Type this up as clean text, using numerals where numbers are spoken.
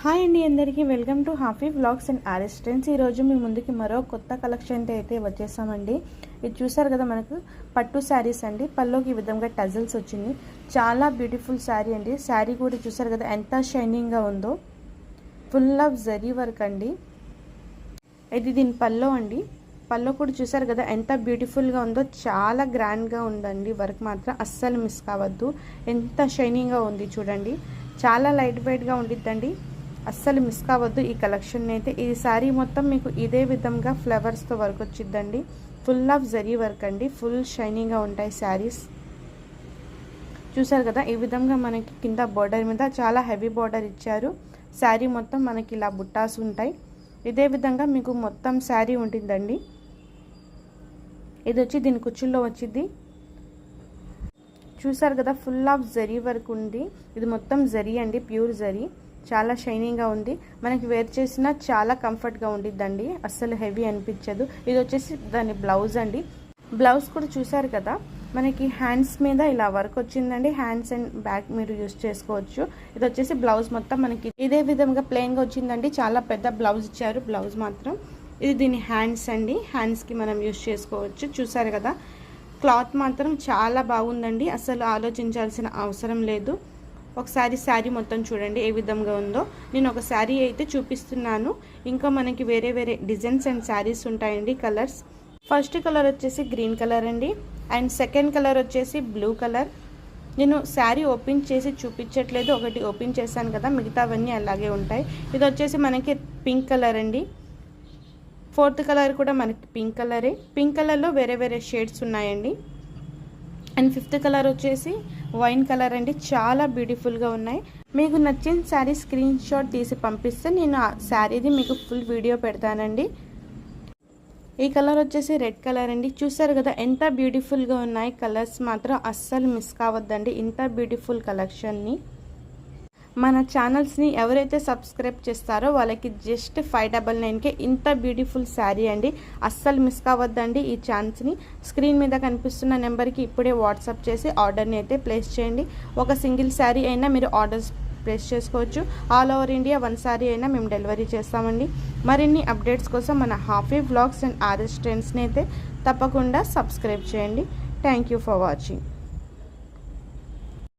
Hi అండి, అందరికీ welcome to happy vlogs and RS trends. ఈరోజు మీ ముందుకి మరో కొత్త కలెక్షన్తో అయితే వచ్చేసామండి. ఇది చూసారు కదా, మనకు పట్టు శారీస్ అండి. పల్లోకి ఈ విధంగా టజల్స్ వచ్చింది. చాలా బ్యూటిఫుల్ శారీ అండి. శారీ కూడా చూసారు కదా ఎంత షైనింగ్గా ఉందో. ఫుల్ ఆఫ్ జరీ వర్క్ అండి. ఇది దీని పల్లో అండి. పల్లో కూడా చూసారు కదా ఎంత బ్యూటిఫుల్గా ఉందో. చాలా గ్రాండ్గా ఉందండి. వర్క్ మాత్రం అస్సలు మిస్ కావద్దు. ఎంత షైనింగ్గా ఉంది చూడండి. చాలా లైట్ వెయిట్గా ఉండిద్దండి. అస్సలు మిస్ కావద్దు ఈ కలెక్షన్ అయితే. ఈ శారీ మొత్తం మీకు ఇదే విధంగా ఫ్లవర్స్తో వర్క్ వచ్చిద్దండి. ఫుల్ ఆఫ్ జరీ వర్క్ అండి. ఫుల్ షైనింగ్గా ఉంటాయి శారీస్. చూసారు కదా ఈ విధంగా మనకి కింద బోర్డర్ మీద చాలా హెవీ బోర్డర్ ఇచ్చారు. శారీ మొత్తం మనకి ఇలా బుట్టాస్ ఉంటాయి. ఇదే విధంగా మీకు మొత్తం శారీ ఉంటుందండి. ఇది వచ్చి దీని కుచ్చుల్లో వచ్చింది. చూసారు కదా ఫుల్ ఆఫ్ జరీ వర్క్ ఉంది. ఇది మొత్తం జరీ అండి, ప్యూర్ జరీ. చాలా షైనింగ్గా ఉంది. మనకి వేర్ చేసినా చాలా కంఫర్ట్గా ఉండిద్దండి. అస్సలు హెవీ అనిపించదు. ఇది వచ్చేసి దాని బ్లౌజ్ అండి. బ్లౌజ్ కూడా చూసారు కదా మనకి హ్యాండ్స్ మీద ఇలా వర్క్ వచ్చిందండి. హ్యాండ్స్ అండ్ బ్యాక్ మీరు యూస్ చేసుకోవచ్చు. ఇది వచ్చేసి బ్లౌజ్ మొత్తం మనకి ఇదే విధంగా ప్లెయిన్గా వచ్చిందండి. చాలా పెద్ద బ్లౌజ్ ఇచ్చారు. బ్లౌజ్ మాత్రం ఇది దీని హ్యాండ్స్ అండి. హ్యాండ్స్కి మనం యూస్ చేసుకోవచ్చు. చూసారు కదా క్లాత్ మాత్రం చాలా బాగుందండి. అసలు ఆలోచించాల్సిన అవసరం లేదు. ఒకసారి శారీ మొత్తం చూడండి ఏ విధంగా ఉందో. నేను ఒక శారీ అయితే చూపిస్తున్నాను. ఇంకా మనకి వేరే వేరే డిజైన్స్ అండ్ శారీస్ ఉంటాయండి. కలర్స్ ఫస్ట్ కలర్ వచ్చేసి గ్రీన్ కలర్ అండి. అండ్ సెకండ్ కలర్ వచ్చేసి బ్లూ కలర్. నేను శారీ ఓపెన్ చేసి చూపించట్లేదు, ఒకటి ఓపెన్ చేశాను కదా, మిగతావన్నీ అలాగే ఉంటాయి. ఇది వచ్చేసి మనకి పింక్ కలర్ అండి. ఫోర్త్ కలర్ కూడా మనకి పింక్ కలరే. పింక్ కలర్లో వేరే వేరే షేడ్స్ ఉన్నాయండి. అండ్ ఫిఫ్త్ కలర్ వచ్చేసి వైన్ కలర్ అండి. చాలా బ్యూటిఫుల్గా ఉన్నాయి. మీకు నచ్చిన శారీ స్క్రీన్ షాట్ తీసి పంపిస్తే నేను ఆ శారీది మీకు ఫుల్ వీడియో పెడతానండి. ఈ కలర్ వచ్చేసి రెడ్ కలర్ అండి. చూసారు కదా ఎంత బ్యూటిఫుల్గా ఉన్నాయి. కలర్స్ మాత్రం అస్సలు మిస్ కావద్దండి. ఇంత బ్యూటిఫుల్ కలెక్షన్ని మన ఛానల్స్ని ఎవరైతే సబ్స్క్రైబ్ చేస్తారో వాళ్ళకి జస్ట్ 599కే ఇంత బ్యూటిఫుల్ శారీ అండి. అస్సలు మిస్ కావద్దండి ఈ ఛాన్స్ని. స్క్రీన్ మీద కనిపిస్తున్న నెంబర్కి ఇప్పుడే వాట్సాప్ చేసి ఆర్డర్ని అయితే ప్లేస్ చేయండి. ఒక సింగిల్ శారీ అయినా మీరు ఆర్డర్స్ ప్లేస్ చేసుకోవచ్చు. ఆల్ ఓవర్ ఇండియా 1 శారీ అయినా మేము డెలివరీ చేస్తామండి. మరిన్ని అప్డేట్స్ కోసం మన హ్యాపీ వ్లాగ్స్ అండ్ ఆర్ఎస్ ట్రెండ్స్ని అయితే తప్పకుండా సబ్స్క్రైబ్ చేయండి. Thank you for watching.